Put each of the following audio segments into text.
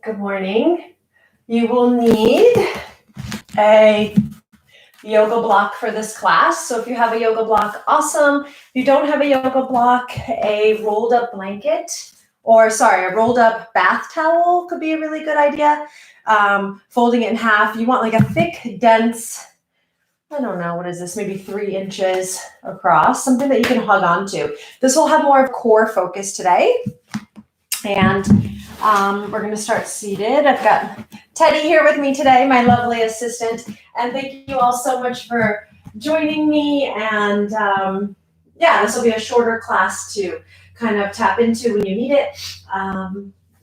Good morning. You will need a yoga block for this class. So if you have a yoga block, awesome. If you don't have a yoga block, a rolled up blanket, a rolled up bath towel could be a really good idea. Folding it in half. You want like a thick, dense, I don't know, what is this? Maybe 3 inches across, something that you can hug onto. This will have more of core focus today. And we're going to start seated. I've got Teddy here with me today, my lovely assistant. And thank you all so much for joining me. And this will be a shorter class to kind of tap into when you need it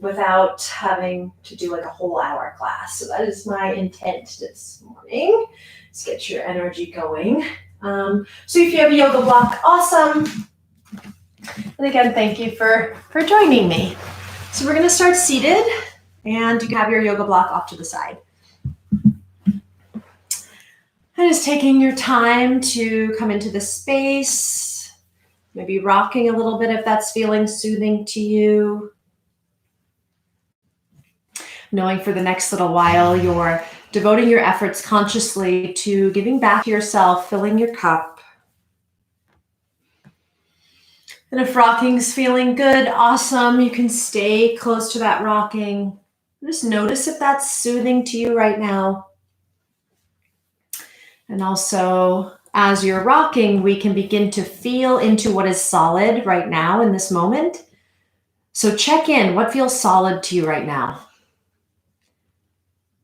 without having to do like a whole hour class. So that is my intent this morning. Let's get your energy going. So if you have a yoga block, awesome. And again, thank you for joining me. So we're going to start seated, and you can have your yoga block off to the side. And just taking your time to come into the space, maybe rocking a little bit if that's feeling soothing to you. Knowing for the next little while you're devoting your efforts consciously to giving back to yourself, filling your cup. And if rocking's feeling good, awesome. You can stay close to that rocking. Just notice if that's soothing to you right now. And also, as you're rocking, we can begin to feel into what is solid right now in this moment. So check in. What feels solid to you right now?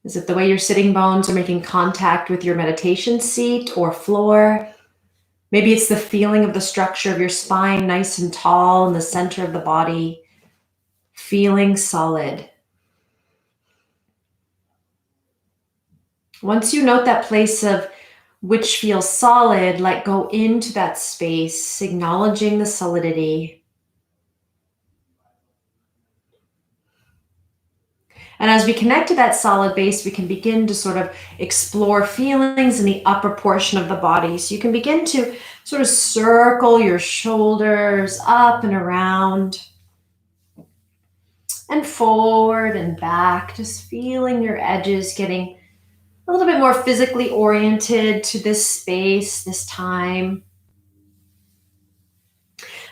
Is it the way your sitting bones are making contact with your meditation seat or floor? Maybe it's the feeling of the structure of your spine, nice and tall in the center of the body, feeling solid. Once you note that place of which feels solid, like go into that space, acknowledging the solidity. And as we connect to that solid base, we can begin to sort of explore feelings in the upper portion of the body. So you can begin to sort of circle your shoulders up and around and forward and back, just feeling your edges getting a little bit more physically oriented to this space, this time.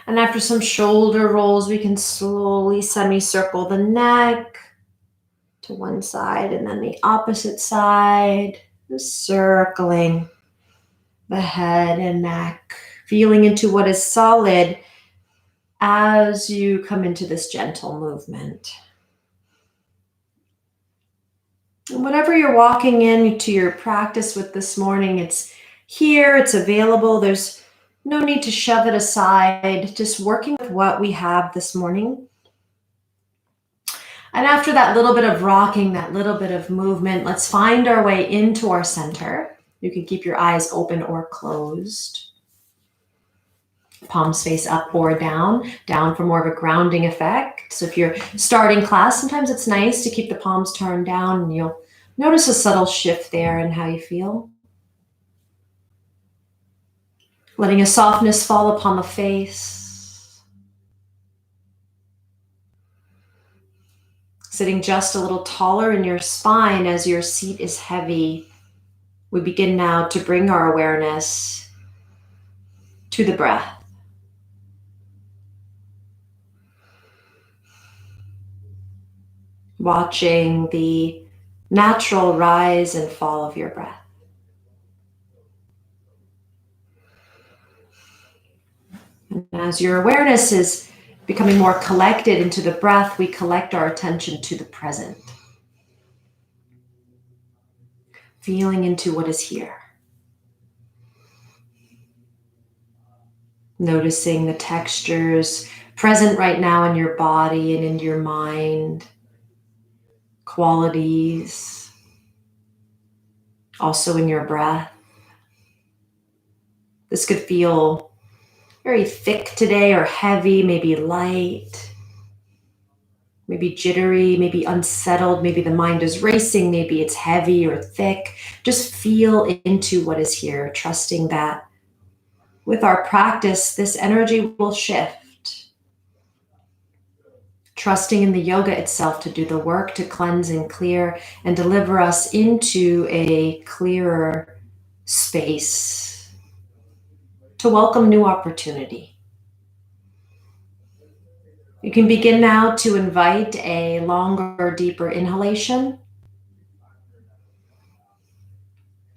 And after some shoulder rolls, we can slowly semicircle the neck to one side and then the opposite side, just circling the head and neck, feeling into what is solid as you come into this gentle movement. And whatever you're walking into your practice with this morning, it's here, it's available. There's no need to shove it aside, just working with what we have this morning. And after that little bit of rocking, that little bit of movement, let's find our way into our center. You can keep your eyes open or closed. Palms face up or down for more of a grounding effect. So if you're starting class, sometimes it's nice to keep the palms turned down and you'll notice a subtle shift there in how you feel. Letting a softness fall upon the face. Sitting just a little taller in your spine as your seat is heavy. We begin now to bring our awareness to the breath. Watching the natural rise and fall of your breath. And as your awareness is becoming more collected into the breath, we collect our attention to the present. Feeling into what is here. Noticing the textures present right now in your body and in your mind. Qualities. Also in your breath. This could feel very thick today or heavy, maybe light, maybe jittery, maybe unsettled, maybe the mind is racing, maybe it's heavy or thick. Just feel into what is here, trusting that with our practice, this energy will shift. trusting in the yoga itself to do the work to cleanse and clear and deliver us into a clearer space to welcome new opportunity. You can begin now to invite a longer, deeper inhalation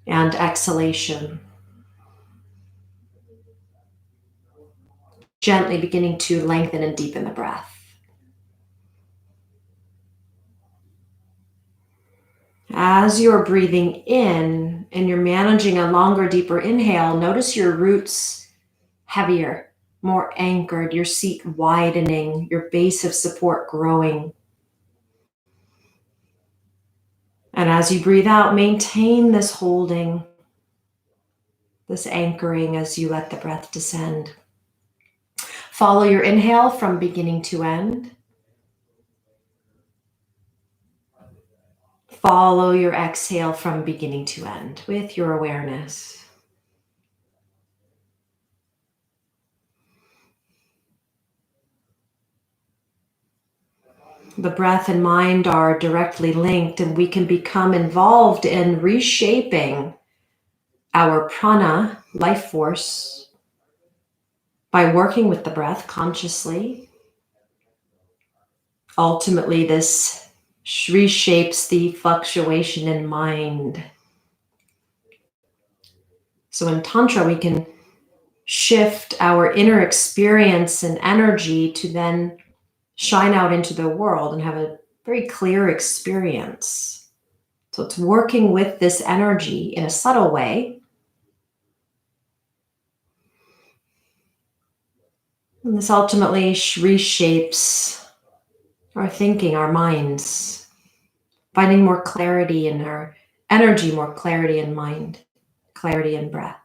and exhalation. Gently beginning to lengthen and deepen the breath. As you're breathing in and you're managing a longer, deeper inhale, notice your roots heavier, more anchored, your seat widening, your base of support growing. And as you breathe out, maintain this holding, this anchoring as you let the breath descend. Follow your inhale from beginning to end. Follow your exhale from beginning to end with your awareness. The breath and mind are directly linked, and we can become involved in reshaping our prana, life force, by working with the breath consciously. Ultimately, this reshapes the fluctuation in mind. So in Tantra, we can shift our inner experience and energy to then shine out into the world and have a very clear experience. So it's working with this energy in a subtle way. And this ultimately reshapes our thinking, our minds, finding more clarity in our energy, more clarity in mind, clarity in breath.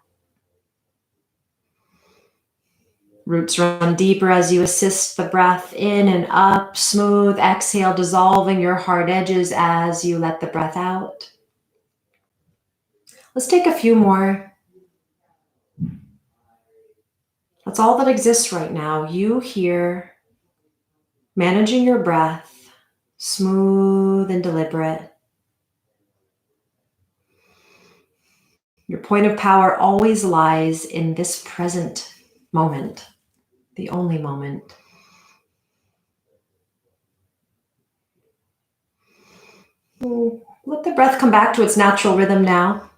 Roots run deeper as you assist the breath in and up, smooth exhale, dissolving your hard edges as you let the breath out. Let's take a few more. That's all that exists right now. You here, managing your breath, smooth and deliberate. Your point of power always lies in this present moment, the only moment. Let the breath come back to its natural rhythm now.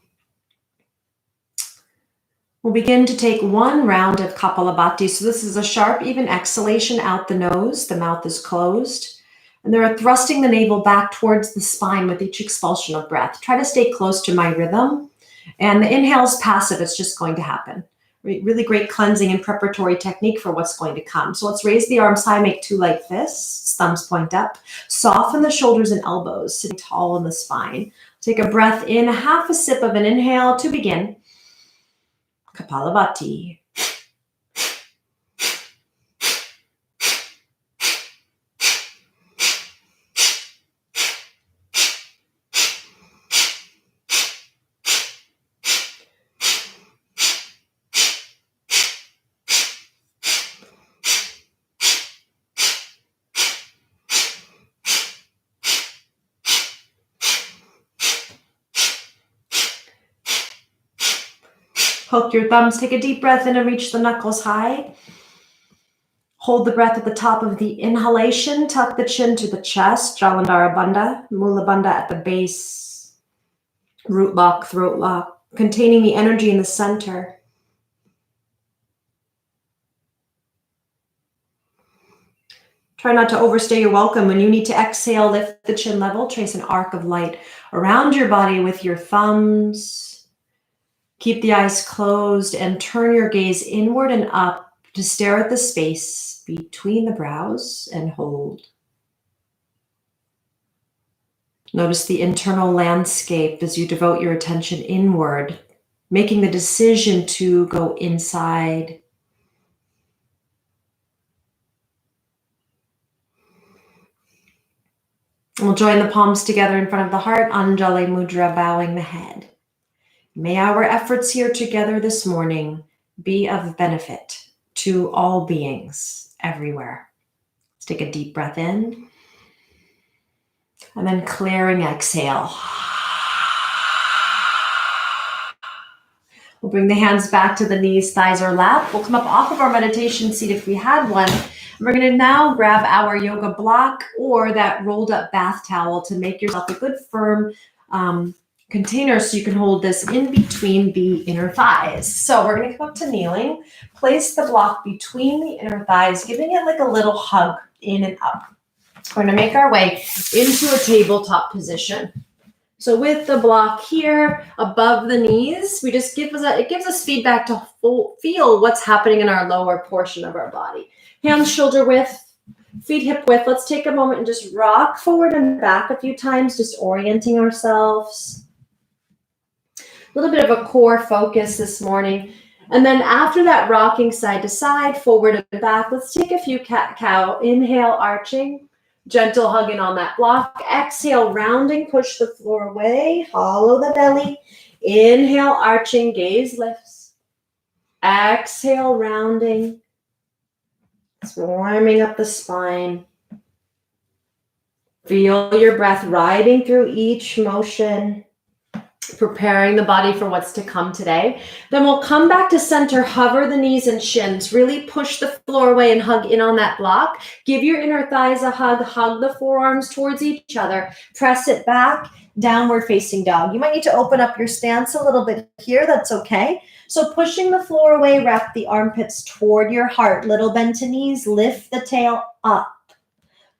We'll begin to take one round of Kapalabhati. So this is a sharp, even exhalation out the nose. The mouth is closed. And they're thrusting the navel back towards the spine with each expulsion of breath. Try to stay close to my rhythm. And the inhale is passive. It's just going to happen. Really great cleansing and preparatory technique for what's going to come. So let's raise the arms high, make two light fists, thumbs point up. Soften the shoulders and elbows, sitting tall in the spine. Take a breath in, half a sip of an inhale to begin. Kapalabhati. Hook your thumbs, take a deep breath in and reach the knuckles high. Hold the breath at the top of the inhalation, tuck the chin to the chest, Jalandhara Bandha, Mula Bandha at the base, root lock, throat lock, containing the energy in the center. Try not to overstay your welcome. When you need to exhale, lift the chin level, trace an arc of light around your body with your thumbs. Keep the eyes closed and turn your gaze inward and up to stare at the space between the brows and hold. Notice the internal landscape as you devote your attention inward, making the decision to go inside. We'll join the palms together in front of the heart, Anjali Mudra, bowing the head. May our efforts here together this morning be of benefit to all beings everywhere. Stay Take a deep breath in. And then clearing exhale. We'll bring the hands back to the knees, thighs, or lap. We'll come up off of our meditation seat if we had one. And we're going to now grab our yoga block or that rolled up bath towel to make yourself a good firm container so you can hold this in between the inner thighs. So we're going to come up to kneeling. Place the block between the inner thighs, giving it like a little hug in and up. We're going to make our way into a tabletop position. So with the block here above the knees, it gives us feedback to feel what's happening in our lower portion of our body. Hands shoulder width, feet hip width. Let's take a moment and just rock forward and back a few times, just orienting ourselves. A little bit of a core focus this morning. And then after that rocking side to side, forward and back, let's take a few cat-cow. Inhale, arching. Gentle hugging on that block. Exhale, rounding, push the floor away. Hollow the belly. Inhale, arching, gaze lifts. Exhale, rounding. It's warming up the spine. Feel your breath riding through each motion, preparing the body for what's to come today. Then we'll come back to center, hover the knees and shins, really push the floor away and hug in on that block. Give your inner thighs a hug the forearms towards each other, press it back, downward facing dog. You might need to open up your stance a little bit here, that's okay. So pushing the floor away, wrap the armpits toward your heart, little bend to knees, lift the tail up.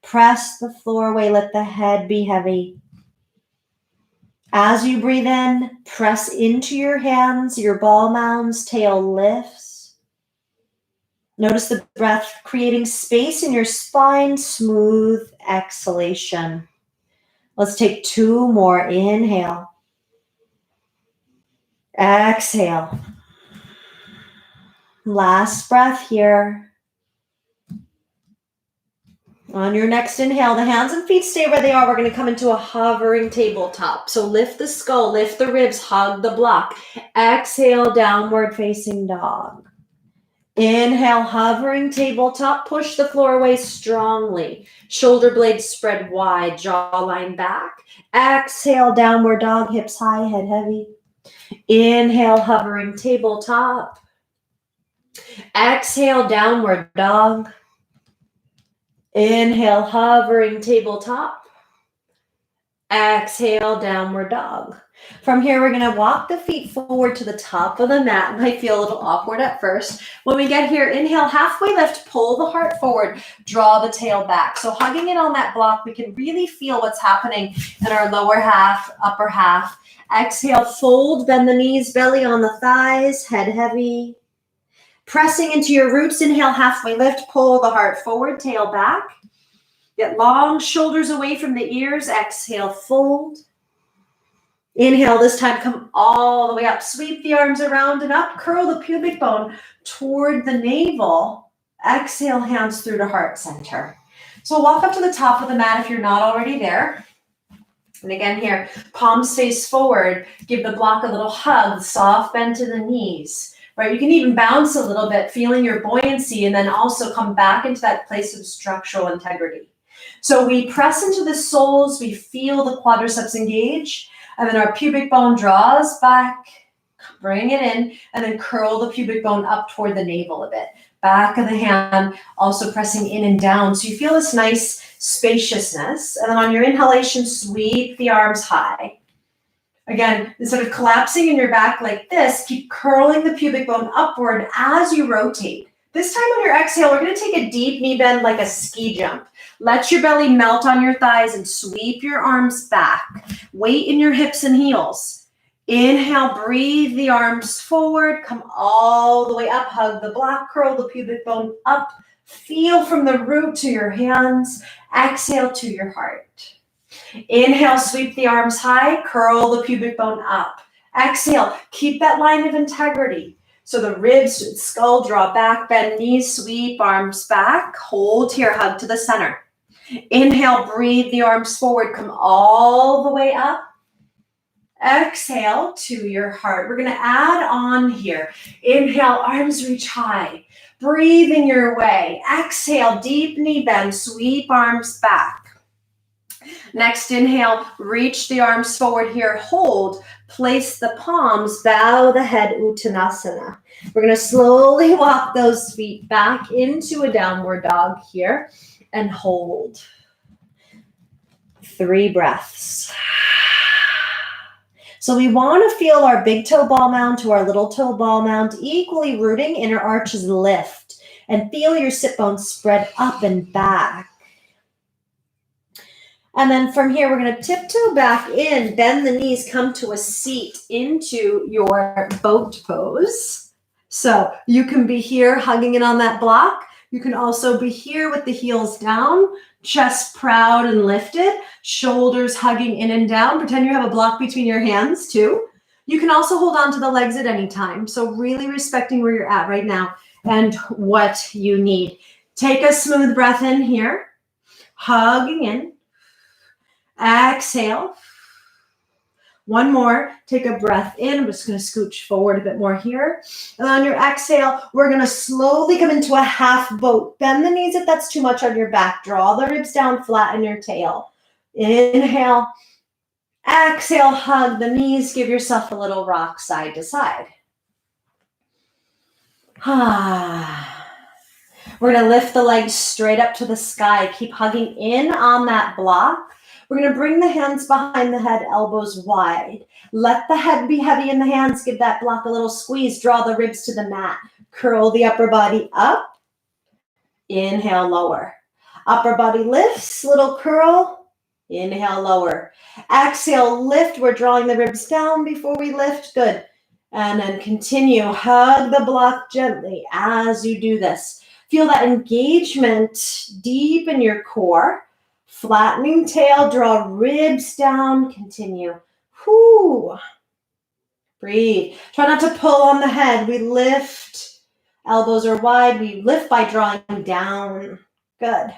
Press the floor away, let the head be heavy. As you breathe in, press into your hands, your ball mounds, tail lifts. Notice the breath creating space in your spine, smooth exhalation. Let's take 2 more. Inhale. Exhale. Last breath here. On your next inhale, the hands and feet stay where they are. We're going to come into a hovering tabletop. So lift the skull, lift the ribs, hug the block. Exhale, downward facing dog. Inhale, hovering tabletop. Push the floor away strongly. Shoulder blades spread wide, jawline back. Exhale, downward dog, hips high, head heavy. Inhale, hovering tabletop. Exhale, downward dog. Inhale, hovering tabletop. Exhale, downward dog. From here, we're going to walk the feet forward to the top of the mat. It might feel a little awkward at first. When we get here, inhale, halfway lift, pull the heart forward, draw the tail back. So hugging in on that block, we can really feel what's happening in our lower half, upper half. Exhale, fold, bend the knees, belly on the thighs, head heavy. Pressing into your roots, inhale, halfway lift, pull the heart forward, tail back. Get long shoulders away from the ears. Exhale, fold. Inhale, this time come all the way up. Sweep the arms around and up. Curl the pubic bone toward the navel. Exhale, hands through to heart center. So walk up to the top of the mat if you're not already there. And again here, palms face forward. Give the block a little hug, soft bend to the knees. Right, you can even bounce a little bit, feeling your buoyancy, and then also come back into that place of structural integrity. So we press into the soles, we feel the quadriceps engage, and then our pubic bone draws back, bring it in, and then curl the pubic bone up toward the navel a bit. Back of the hand, also pressing in and down. So you feel this nice spaciousness. And then on your inhalation, sweep the arms high. Again, instead of collapsing in your back like this, keep curling the pubic bone upward as you rotate. This time on your exhale, we're going to take a deep knee bend like a ski jump. Let your belly melt on your thighs and sweep your arms back. Weight in your hips and heels. Inhale, breathe the arms forward. Come all the way up. Hug the block, curl the pubic bone up. Feel from the root to your hands. Exhale to your heart. Inhale, sweep the arms high, curl the pubic bone up. Exhale, keep that line of integrity. So the ribs, skull, draw back, bend knees, sweep arms back, hold here, hug to the center. Inhale, breathe the arms forward, come all the way up. Exhale to your heart. We're going to add on here. Inhale, arms reach high. Breathing your way. Exhale, deep knee bend, sweep arms back. Next inhale, reach the arms forward here, hold, place the palms, bow the head, Uttanasana. We're going to slowly walk those feet back into a downward dog here and hold. 3 breaths. So we want to feel our big toe ball mound to our little toe ball mound, equally rooting, inner arches lift, and feel your sit bones spread up and back. And then from here, we're going to tiptoe back in, bend the knees, come to a seat into your boat pose. So you can be here hugging it on that block. You can also be here with the heels down, chest proud and lifted, shoulders hugging in and down. Pretend you have a block between your hands too. You can also hold on to the legs at any time. So really respecting where you're at right now and what you need. Take a smooth breath in here, hugging in. Exhale. One more. Take a breath in. I'm just going to scooch forward a bit more here. And on your exhale, we're going to slowly come into a half boat. Bend the knees if that's too much on your back. Draw the ribs down, flatten your tail. Inhale. Exhale, hug the knees. Give yourself a little rock side to side. We're going to lift the legs straight up to the sky. Keep hugging in on that block. We're going to bring the hands behind the head, elbows wide. Let the head be heavy in the hands. Give that block a little squeeze. Draw the ribs to the mat. Curl the upper body up. Inhale, lower. Upper body lifts, little curl. Inhale, lower. Exhale, lift. We're drawing the ribs down before we lift. Good. And then continue. Hug the block gently as you do this. Feel that engagement deep in your core. Flattening tail, draw ribs down, continue. Whoo. Breathe. Try not to pull on the head. We lift. Elbows are wide. We lift by drawing down. Good.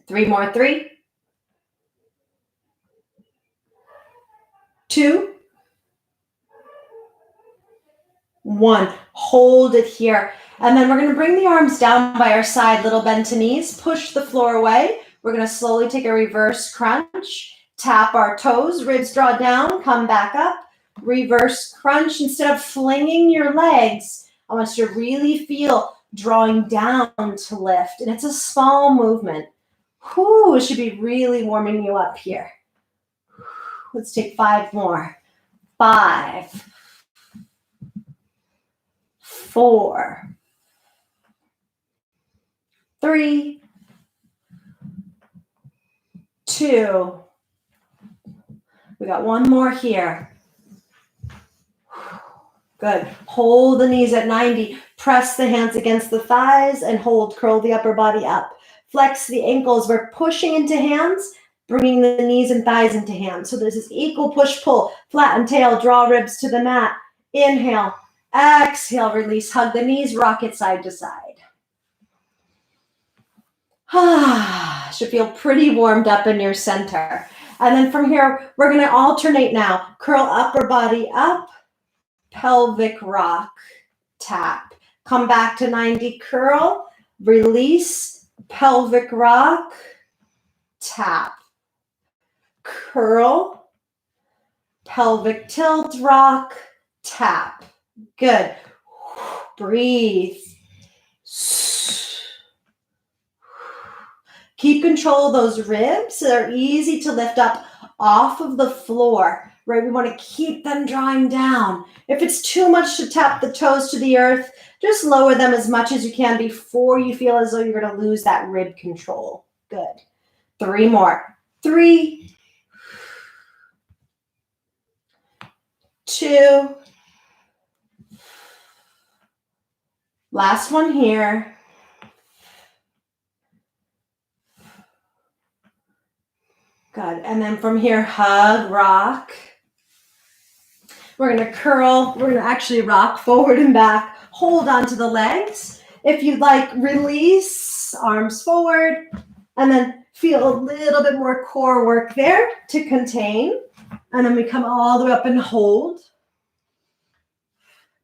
3 more. 3, 2, 1. Hold it here. And then we're going to bring the arms down by our side, little bend to knees. Push the floor away. We're going to slowly take a reverse crunch, tap our toes, ribs draw down, come back up, reverse crunch. Instead of flinging your legs, I want you to really feel drawing down to lift. And it's a small movement. Whew, it should be really warming you up here. Let's take 5 more. 5, 4, 3, 2. We got 1 more here. Good. Hold the knees at 90. Press the hands against the thighs and hold. Curl the upper body up. Flex the ankles. We're pushing into hands, bringing the knees and thighs into hands. So there's this equal push-pull. Flatten tail. Draw ribs to the mat. Inhale. Exhale. Release. Hug the knees. Rock it side to side. Should feel pretty warmed up in your center. And then from here, we're going to alternate now. Curl upper body up, pelvic rock, tap. Come back to 90, curl, release, pelvic rock, tap. Curl, pelvic tilt, rock, tap. Good. Breathe. Keep control of those ribs so they're easy to lift up off of the floor, right? We want to keep them drawing down. If it's too much to tap the toes to the earth, just lower them as much as you can before you feel as though you're going to lose that rib control. Good. 3 more. 3, 2. Last one here. Good. And then from here, hug, rock. We're going to curl. We're going to actually rock forward and back. Hold on to the legs. If you'd like, release, arms forward, and then feel a little bit more core work there to contain. And then we come all the way up and hold.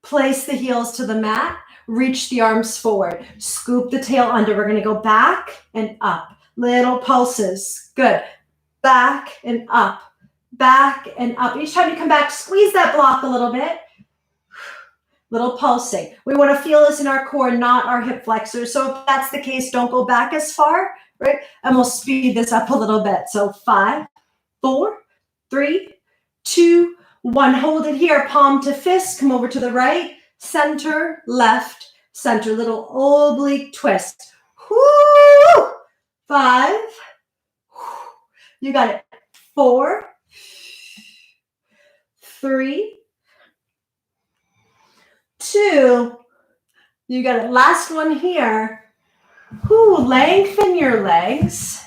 Place the heels to the mat. Reach the arms forward. Scoop the tail under. We're going to go back and up. Little pulses. Good. Back and up. Back and up. Each time you come back, squeeze that block a little bit. Little pulsing. We want to feel this in our core, not our hip flexors. So if that's the case, don't go back as far, right? And we'll speed this up a little bit. So 5, 4, 3, 2, 1. Hold it here. Palm to fist. Come over to the right. Center, left, center. Little oblique twist. Whoo! 5. You got it. 4, 3, 2. You got it. Last one here. Lengthen your legs.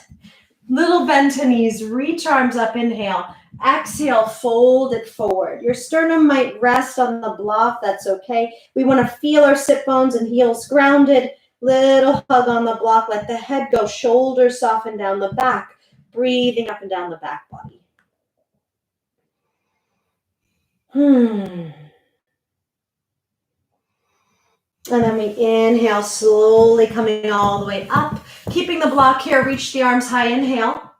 Little bend to knees. Reach arms up. Inhale. Exhale. Fold it forward. Your sternum might rest on the block. That's okay. We want to feel our sit bones and heels grounded. Little hug on the block. Let the head go. Shoulders soften down the back. Breathing up and down the back body. And then we inhale, slowly coming all the way up. Keeping the block here, reach the arms high, inhale.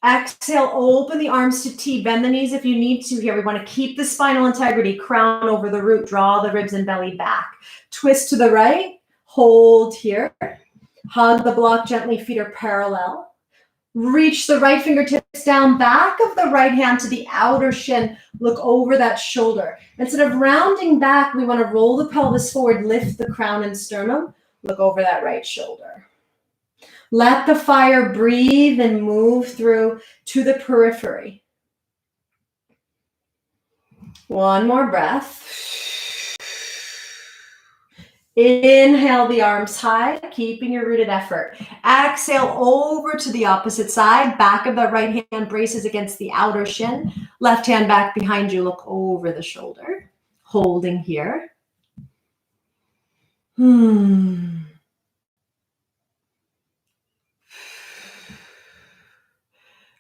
Exhale, open the arms to T. Bend the knees if you need to here. We want to keep the spinal integrity, crown over the root. Draw the ribs and belly back. Twist to the right, hold here. Hug the block gently, feet are parallel. Reach the right fingertips down, back of the right hand to the outer shin. Look over that shoulder. Instead of rounding back, we want to roll the pelvis forward, lift the crown and sternum. Look over that right shoulder. Let the fire breathe and move through to the periphery. One more breath. Inhale the arms high, keeping your rooted effort. Exhale over to the opposite side. Back of the right hand braces against the outer shin. Left hand back behind you. Look over the shoulder. Holding here.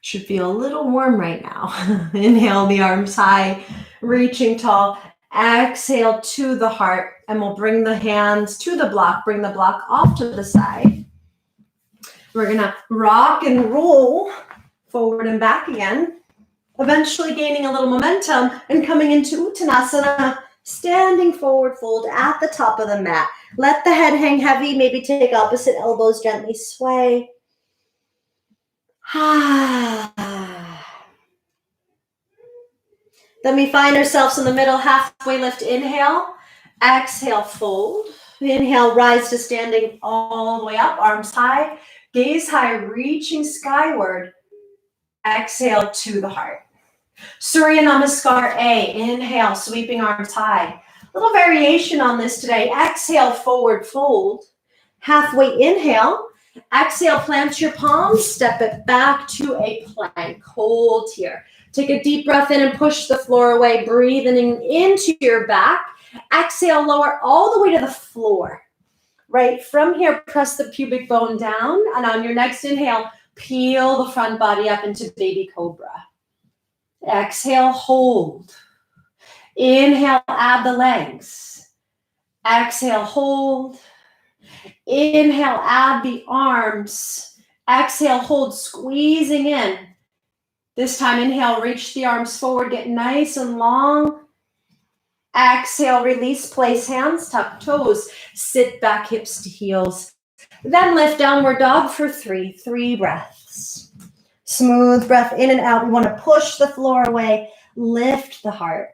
Should feel a little warm right now. Inhale the arms high, reaching tall. Exhale to the heart, and we'll bring the hands to the block. Bring the block off to the side. We're going to rock and roll forward and back again, eventually gaining a little momentum and coming into Uttanasana, standing forward fold at the top of the mat. Let the head hang heavy. Maybe take opposite elbows, gently sway. Then we find ourselves in the middle, halfway lift, inhale, exhale, fold. Inhale, rise to standing all the way up, arms high, gaze high, reaching skyward. Exhale to the heart. Surya Namaskar A, inhale, sweeping arms high. Little variation on this today. Exhale, forward fold. Halfway inhale, exhale, plant your palms, step it back to a plank. Hold here. Take a deep breath in and push the floor away, breathing into your back. Exhale, lower all the way to the floor. Right from here, press the pubic bone down. And on your next inhale, peel the front body up into baby cobra. Exhale, hold. Inhale, add the legs. Exhale, hold. Inhale, add the arms. Exhale, hold, squeezing in. This time, inhale, reach the arms forward, get nice and long. Exhale, release, place hands, tuck toes, sit back, hips to heels. Then lift downward dog for 3 breaths. Smooth breath in and out. We want to push the floor away, lift the heart.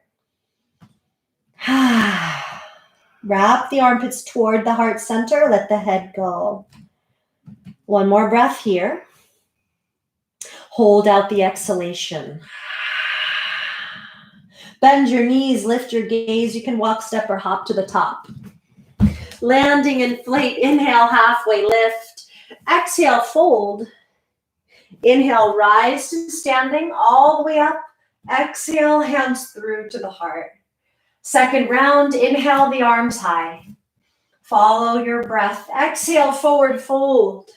Wrap the armpits toward the heart center, let the head go. One more breath here. Hold out the exhalation. Bend your knees, lift your gaze. You can walk, step, or hop to the top. Landing, inflate, inhale, halfway lift. Exhale, fold. Inhale, rise to standing all the way up. Exhale, hands through to the heart. Second round, inhale the arms high. Follow your breath. Exhale, forward fold.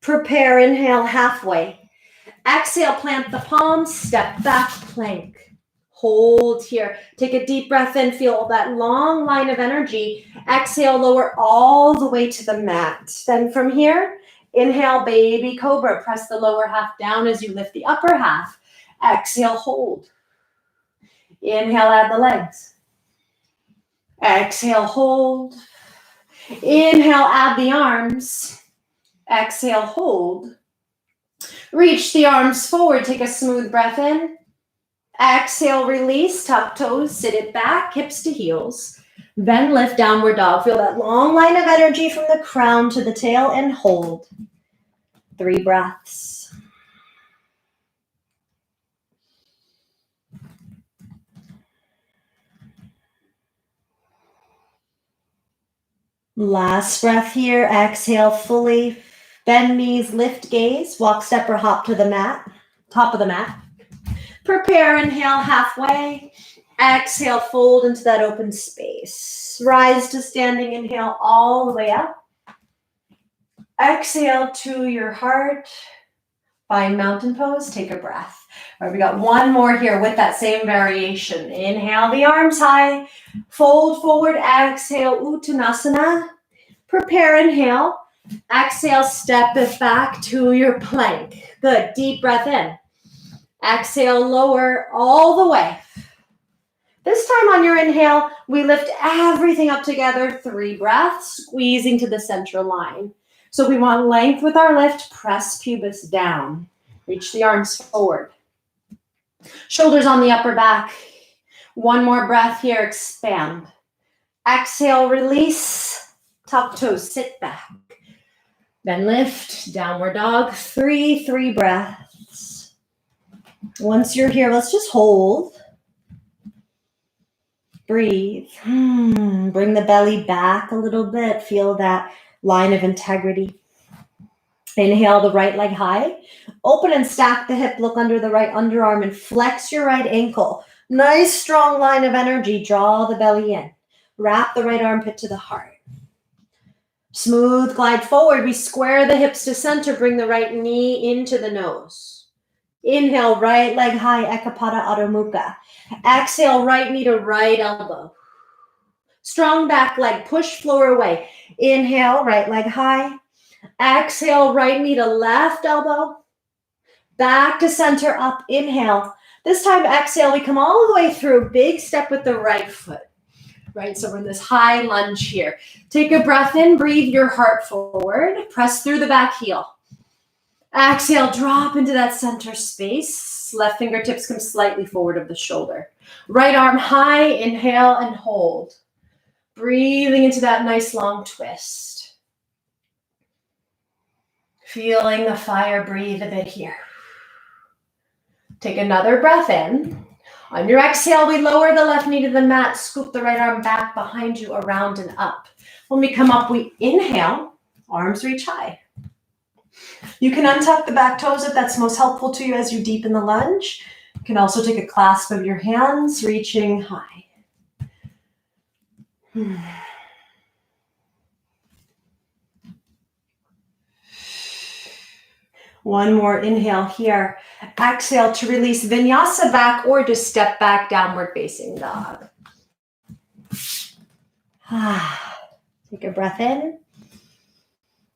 Prepare, inhale, halfway. Exhale, plant the palms, step back, plank. hold here. Take a deep breath in, feel that long line of energy. Exhale, lower all the way to the mat. Then from here, inhale, baby cobra. Press the lower half down as you lift the upper half. Exhale, hold. Inhale, add the legs. Exhale, hold. Inhale, add the arms. Exhale, hold. Reach the arms forward. Take a smooth breath in. Exhale, release, tuck toes, sit it back, hips to heels. Then lift, downward dog. Feel that long line of energy from the crown to the tail and hold. 3 breaths. Last breath here. Exhale fully. Bend knees, lift gaze. Walk, step, or hop to the mat. Top of the mat. Prepare, inhale halfway. Exhale, fold into that open space. Rise to standing, inhale all the way up. Exhale to your heart. Find mountain pose, take a breath. All right, we got one more here with that same variation. Inhale the arms high. Fold forward, exhale, Uttanasana. Prepare, inhale. Exhale, step it back to your plank. Good, deep breath in. Exhale, lower all the way. This time on your inhale, we lift everything up together, 3 breaths, squeezing to the central line. So we want length with our lift, press pubis down. Reach the arms forward. Shoulders on the upper back. One more breath here, expand. Exhale, release, tuck toes, sit back. Then lift, downward dog, 3 breaths. Once you're here, let's just hold. Breathe. Bring the belly back a little bit. Feel that line of integrity. Inhale the right leg high. Open and stack the hip. Look under the right underarm and flex your right ankle. Nice strong line of energy. Draw the belly in. Wrap the right armpit to the heart. Smooth glide forward. We square the hips to center. Bring the right knee into the nose. Inhale, right leg high, Ekapada Adho Mukha. Exhale, right knee to right elbow. Strong back leg, push floor away. Inhale, right leg high. Exhale, right knee to left elbow. Back to center, up, inhale. This time, exhale, we come all the way through. Big step with the right foot. Right, so we're in this high lunge here. Take a breath in, breathe your heart forward. Press through the back heel. Exhale, drop into that center space. Left fingertips come slightly forward of the shoulder. Right arm high, inhale and hold. Breathing into that nice long twist. Feeling the fire, breathe a bit here. Take another breath in. On your exhale, we lower the left knee to the mat, scoop the right arm back behind you, around and up. When we come up, we inhale, arms reach high. You can untuck the back toes if that's most helpful to you as you deepen the lunge. You can also take a clasp of your hands, reaching high. One more inhale here. Exhale to release vinyasa back or just step back, downward facing dog. Take a breath in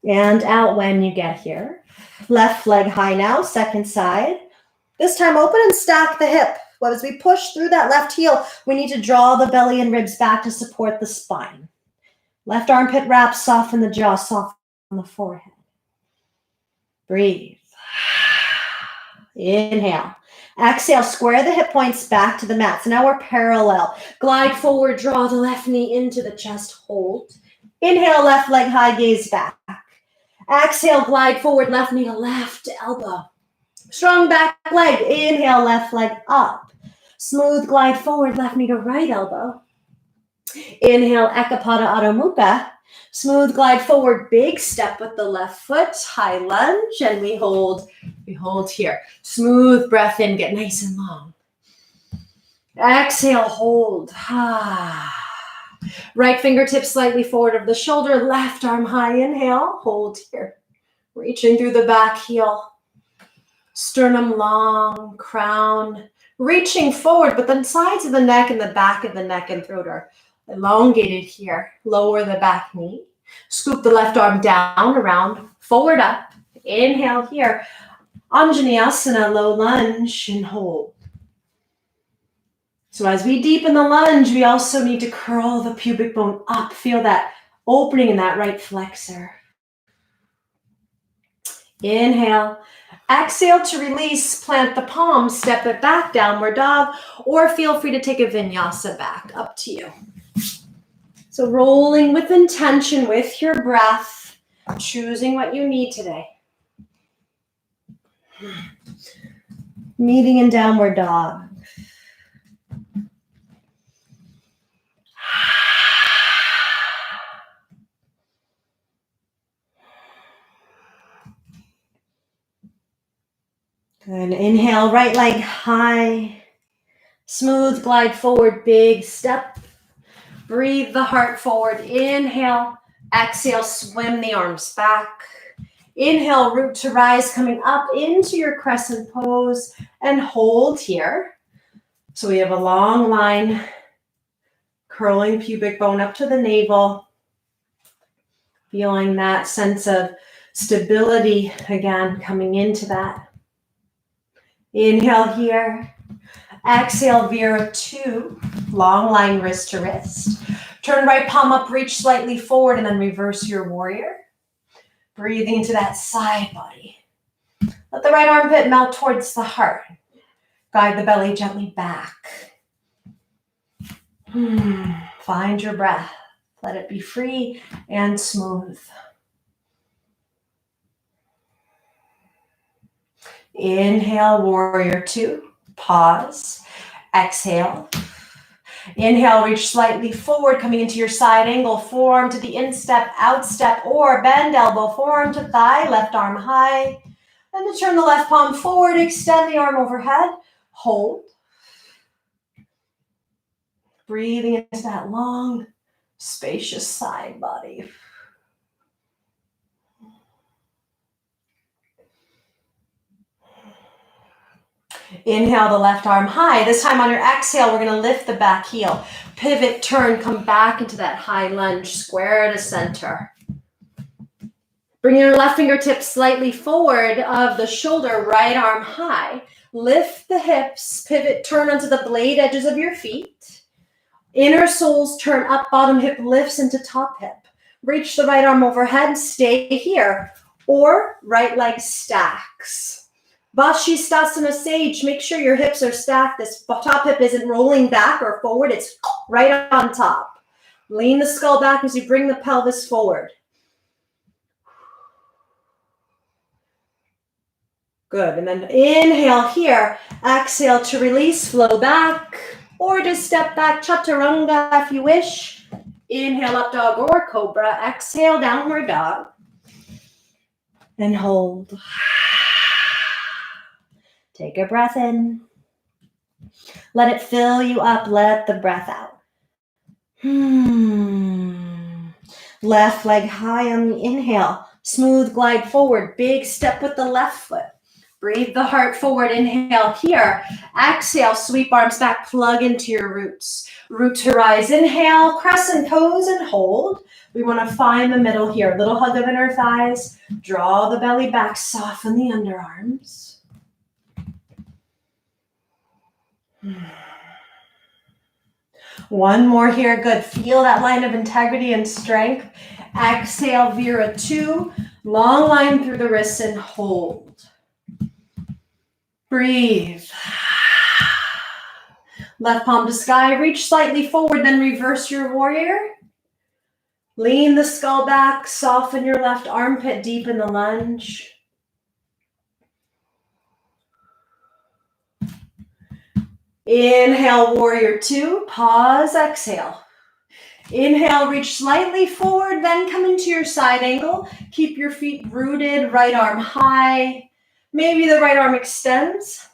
and out when you get here. Left leg high now, second side. This time open and stack the hip. But as we push through that left heel, we need to draw the belly and ribs back to support the spine. Left armpit wrap, soften the jaw, soften the forehead. Breathe. Inhale. Exhale, square the hip points back to the mat. So now we're parallel. Glide forward, draw the left knee into the chest, hold. Inhale, left leg high, gaze back. Exhale, glide forward, left knee to left elbow. Strong back leg. Inhale, left leg up. Smooth glide forward, left knee to right elbow. Inhale, Ekapada Adho Mukha. Smooth glide forward, big step with the left foot, high lunge, and we hold here. Smooth breath in, get nice and long. Exhale, hold. Right fingertips slightly forward of the shoulder, left arm high, inhale, hold here. Reaching through the back heel. Sternum long, crown reaching forward, but the sides of the neck and the back of the neck and throat are elongated here. Lower the back knee. Scoop the left arm down, around, forward up. Inhale here. Anjaneyasana, low lunge, and hold. So as we deepen the lunge, we also need to curl the pubic bone up. Feel that opening in that right flexor. Inhale. Exhale to release, plant the palms, step it back, downward dog, or feel free to take a vinyasa back, up to you. So rolling with intention with your breath, choosing what you need today. Meeting in downward dog. Good. Inhale, right leg high. Smooth glide forward, big step. Breathe the heart forward. Inhale. Exhale, swim the arms back. Inhale, root to rise, coming up into your crescent pose and hold here. So we have a long line, curling pubic bone up to the navel. Feeling that sense of stability again, coming into that. Inhale here. Exhale, Vira 2. Long line, wrist to wrist. Turn right palm up, reach slightly forward, and then reverse your warrior. Breathing into that side body. Let the right armpit melt towards the heart. Guide the belly gently back. Find your breath. Let it be free and smooth. Inhale, warrior 2. Pause. Exhale. Inhale, reach slightly forward, coming into your side angle. Forearm to the instep, outstep, or bend elbow. Forearm to thigh, left arm high. And to turn the left palm forward, extend the arm overhead. Hold. Breathing into that long, spacious side body. Inhale the left arm high. This time on your exhale, we're going to lift the back heel. Pivot, turn, come back into that high lunge, square to center. Bring your left fingertips slightly forward of the shoulder, right arm high. Lift the hips, pivot, turn onto the blade edges of your feet. Inner soles turn up, bottom hip lifts into top hip. Reach the right arm overhead, stay here. Or right leg stacks. Vashisthasana Sage, make sure your hips are stacked. This top hip isn't rolling back or forward, it's right on top. Lean the skull back as you bring the pelvis forward. Good, and then inhale here, exhale to release, flow back, or just step back, chaturanga if you wish. Inhale, up dog or cobra, exhale, downward dog, and hold. Take a breath in. Let it fill you up, let the breath out. Left leg high on the inhale, smooth glide forward, big step with the left foot. Breathe the heart forward, inhale here. Exhale, sweep arms back, plug into your roots. Root to rise, inhale, crescent pose and hold. We want to find the middle here. Little hug of inner thighs. Draw the belly back, soften the underarms. One more here, good. Feel that line of integrity and strength. Exhale, Vira 2. Long line through the wrists and hold. Breathe. Left palm to sky, reach slightly forward, then reverse your warrior. Lean the skull back, soften your left armpit, deepen the lunge. Inhale, warrior 2, pause, exhale. Inhale, reach slightly forward, then come into your side angle. Keep your feet rooted, right arm high. Maybe the right arm extends,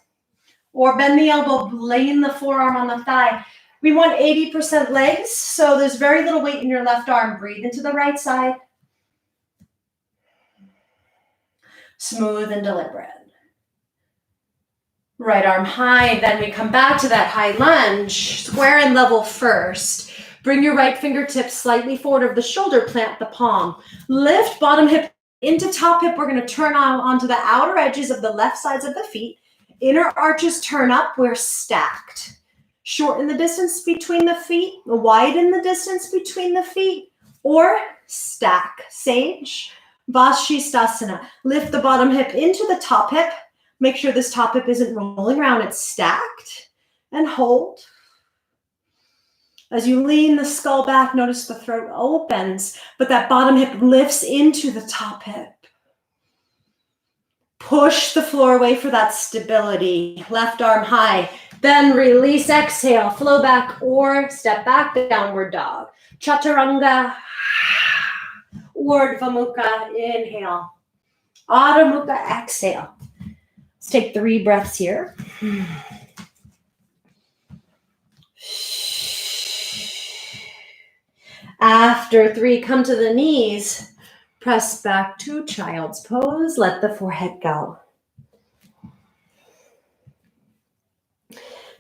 or bend the elbow, lean the forearm on the thigh. We want 80% legs, so there's very little weight in your left arm. Breathe into the right side. Smooth and deliberate. Right arm high, then we come back to that high lunge, square and level first. Bring your right fingertips slightly forward of the shoulder, plant the palm. Lift bottom hip into top hip. We're going to turn onto the outer edges of the left sides of the feet. Inner arches turn up, we're stacked. Shorten the distance between the feet, widen the distance between the feet, or stack. Sage, Vashisthasana. Lift the bottom hip into the top hip. Make sure this top hip isn't rolling around, it's stacked. And hold. As you lean the skull back, notice the throat opens, but that bottom hip lifts into the top hip. Push the floor away for that stability. Left arm high. Then release, exhale, flow back or step back, downward dog. Chaturanga, Urdhva Mukha, inhale. Adho Mukha, exhale. Let's take 3 breaths here. After 3, come to the knees. Press back to child's pose. Let the forehead go.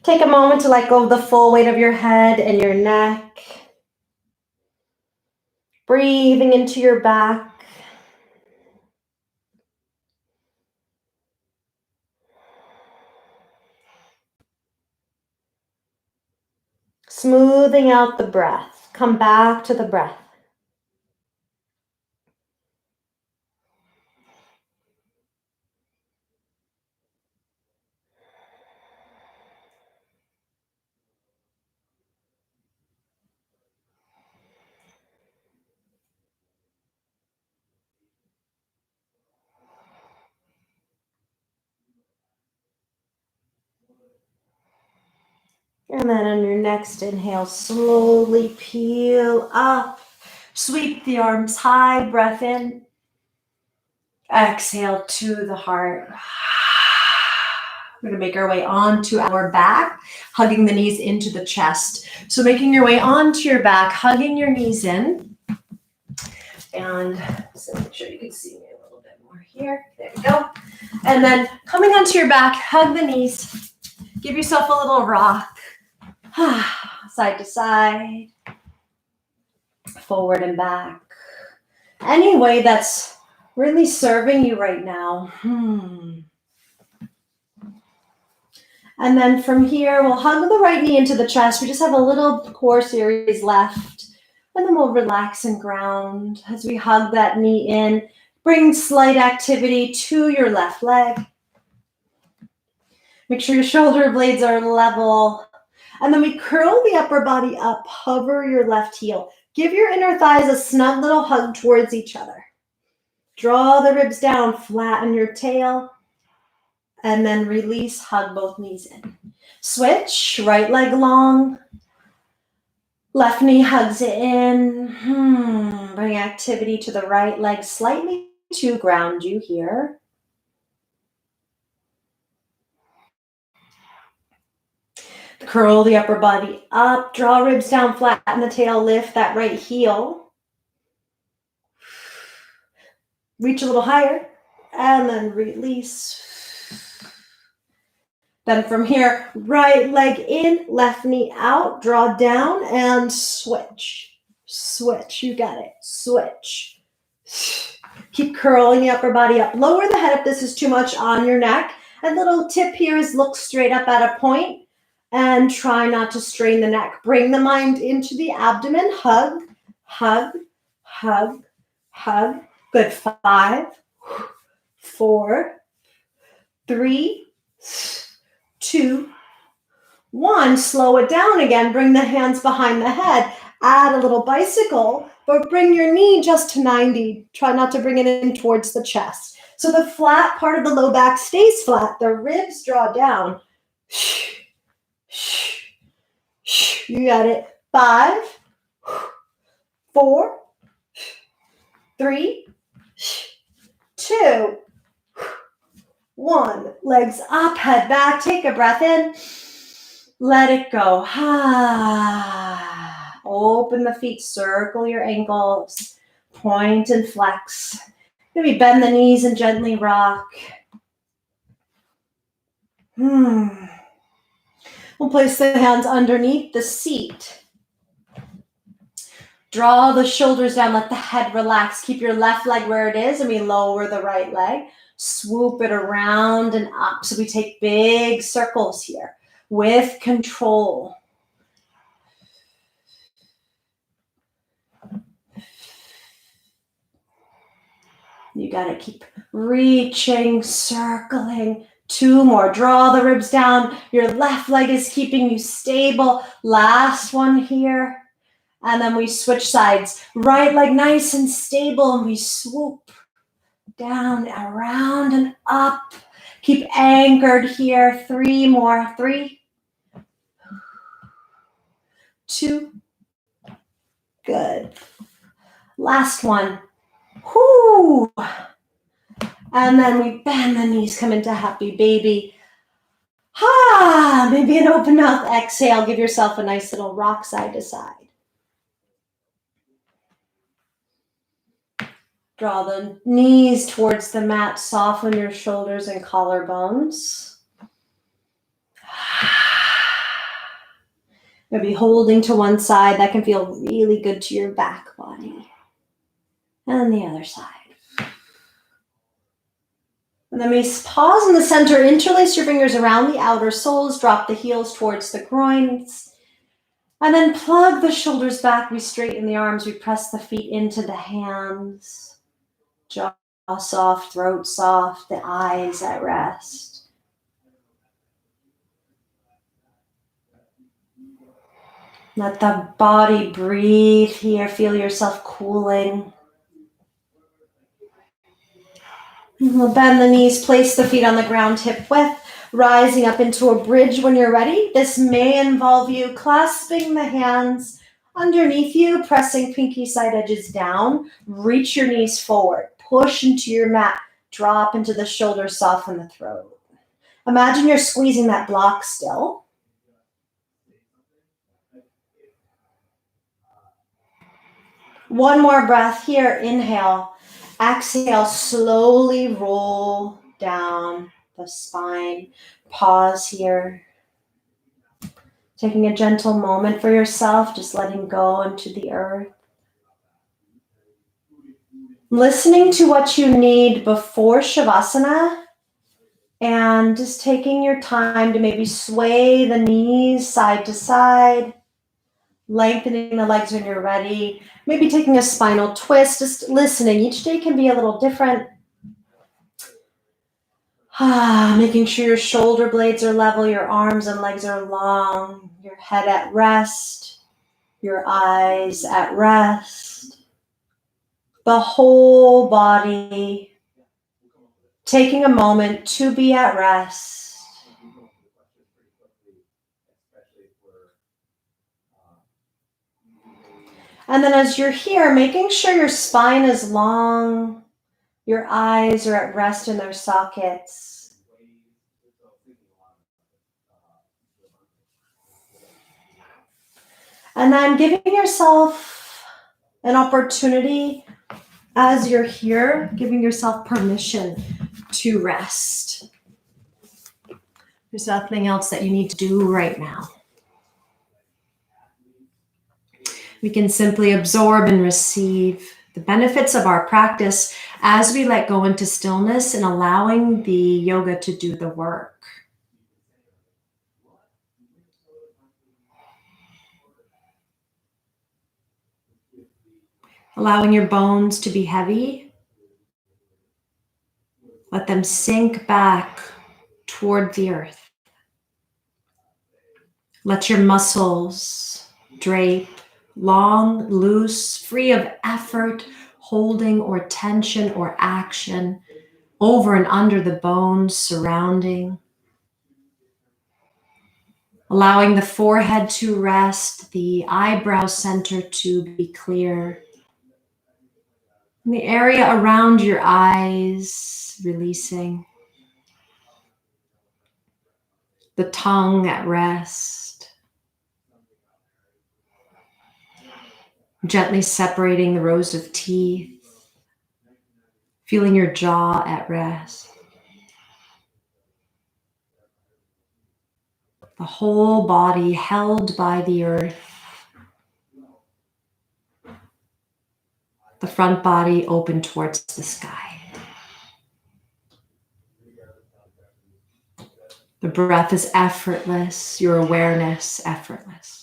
Take a moment to let go of the full weight of your head and your neck. Breathing into your back. Smoothing out the breath. Come back to the breath. And then on your next inhale, slowly peel up. Sweep the arms high, breath in. Exhale to the heart. We're going to make our way onto our back, hugging the knees into the chest. So making your way onto your back, hugging your knees in. And so make sure you can see me a little bit more here. There we go. And then coming onto your back, hug the knees. Give yourself a little rock. Side to side. Forward and back. Any way that's really serving you right now. And then from here, we'll hug the right knee into the chest. We just have a little core series left. And then we'll relax and ground as we hug that knee in. Bring slight activity to your left leg. Make sure your shoulder blades are level. And then we curl the upper body up. Hover your left heel. Give your inner thighs a snug little hug towards each other. Draw the ribs down. Flatten your tail. And then release. Hug both knees in. Switch. Right leg long. Left knee hugs it in. Bring activity to the right leg slightly to ground you here. Curl the upper body up. Draw ribs down, flatten the tail, lift that right heel. Reach a little higher and then release. Then from here, right leg in, left knee out, draw down and switch. Switch, you got it. Switch. Keep curling the upper body up. Lower the head if this is too much on your neck. A little tip here is look straight up at a point and try not to strain the neck. Bring the mind into the abdomen. Hug, hug, hug, hug. Good. 5, 4, 3, 2, 1. Slow it down again. Bring the hands behind the head. Add a little bicycle, but bring your knee just to 90. Try not to bring it in towards the chest. So the flat part of the low back stays flat. The ribs draw down. You got it. 5, 4, 3, 2, 1. Legs up, head back. Take a breath in. Let it go. Open the feet. Circle your ankles. Point and flex. Maybe bend the knees and gently rock. We'll place the hands underneath the seat. Draw the shoulders down, let the head relax. Keep your left leg where it is, and we lower the right leg. Swoop it around and up. So we take big circles here with control. You got to keep reaching, circling. 2 more. Draw the ribs down. Your left leg is keeping you stable. Last one here. And then we switch sides. Right leg nice and stable, and we swoop down, around, and up. Keep anchored here. 3 more. 3, 2. Good. Last one. Whoo. And then we bend the knees, come into happy baby. Maybe an open mouth exhale. Give yourself a nice little rock side to side. Draw the knees towards the mat. Soften your shoulders and collarbones. Maybe holding to one side. That can feel really good to your back body. And the other side. And then we pause in the center. Interlace your fingers around the outer soles. Drop the heels towards the groins. And then plug the shoulders back. We straighten the arms. We press the feet into the hands. Jaw soft, throat soft, the eyes at rest. Let the body breathe here. Feel yourself cooling. We'll bend the knees, place the feet on the ground, hip width, rising up into a bridge when you're ready. This may involve you clasping the hands underneath you, pressing pinky side edges down. Reach your knees forward. Push into your mat. Drop into the shoulders, soften the throat. Imagine you're squeezing that block still. One more breath here. Inhale. Exhale, slowly roll down the spine. Pause here. Taking a gentle moment for yourself, just letting go into the earth. Listening to what you need before Shavasana, and just taking your time to maybe sway the knees side to side, lengthening the legs when you're ready. Maybe taking a spinal twist, just listening. Each day can be a little different. Making sure your shoulder blades are level, your arms and legs are long, your head at rest, your eyes at rest. The whole body taking a moment to be at rest. And then as you're here, making sure your spine is long, your eyes are at rest in their sockets. And then giving yourself an opportunity as you're here, giving yourself permission to rest. There's nothing else that you need to do right now. We can simply absorb and receive the benefits of our practice as we let go into stillness and allowing the yoga to do the work. Allowing your bones to be heavy. Let them sink back toward the earth. Let your muscles drape, long, loose, free of effort, holding or tension or action, over and under the bones surrounding. Allowing the forehead to rest, the eyebrow center to be clear. And the area around your eyes releasing. The tongue at rest. Gently separating the rows of teeth. Feeling your jaw at rest. The whole body held by the earth. The front body open towards the sky. The breath is effortless, your awareness effortless.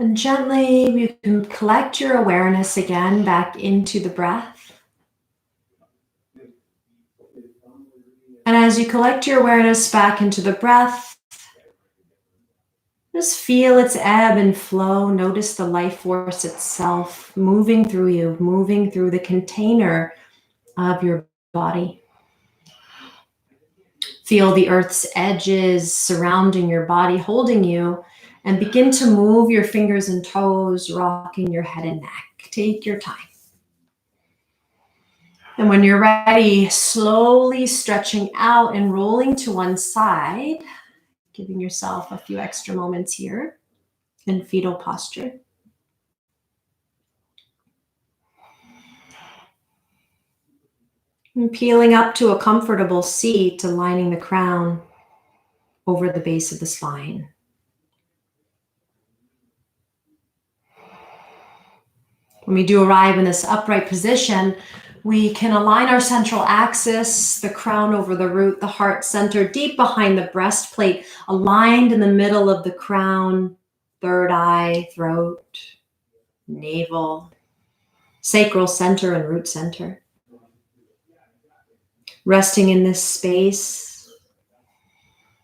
And gently, you can collect your awareness again back into the breath. And as you collect your awareness back into the breath, just feel its ebb and flow. Notice the life force itself moving through you, moving through the container of your body. Feel the earth's edges surrounding your body, holding you, and begin to move your fingers and toes, rocking your head and neck. Take your time. And when you're ready, slowly stretching out and rolling to one side, giving yourself a few extra moments here in fetal posture. And peeling up to a comfortable seat, aligning the crown over the base of the spine. When we do arrive in this upright position, we can align our central axis, the crown over the root, the heart center deep behind the breastplate, aligned in the middle of the crown, third eye, throat, navel, sacral center and root center. Resting in this space,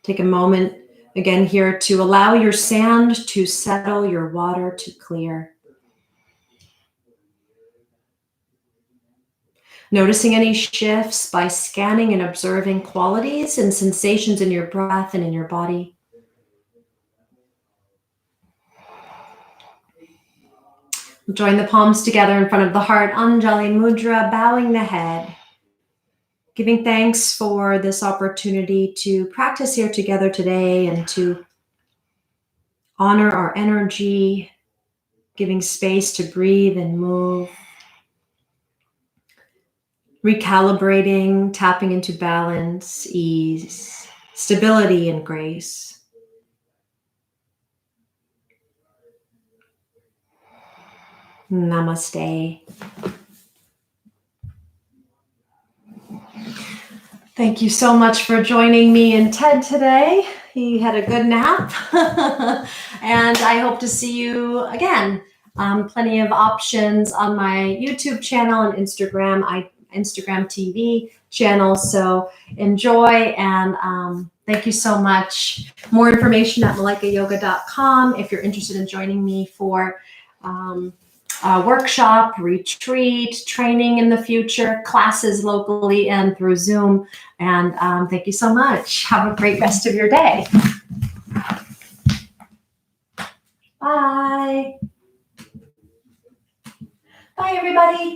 take a moment again here to allow your sand to settle, your water to clear. Noticing any shifts by scanning and observing qualities and sensations in your breath and in your body. Join the palms together in front of the heart, Anjali Mudra, bowing the head. Giving thanks for this opportunity to practice here together today and to honor our energy, giving space to breathe and move. Recalibrating, tapping into balance, ease, stability, and grace. Namaste. Thank you so much for joining me and Ted today. He had a good nap. And I hope to see you again. Plenty of options on my YouTube channel and Instagram TV channel. So enjoy and thank you so much. More information at malaikayoga.com if you're interested in joining me for a workshop, retreat, training in the future, classes locally and through Zoom. And thank you so much. Have a great rest of your day. Bye. Bye, everybody.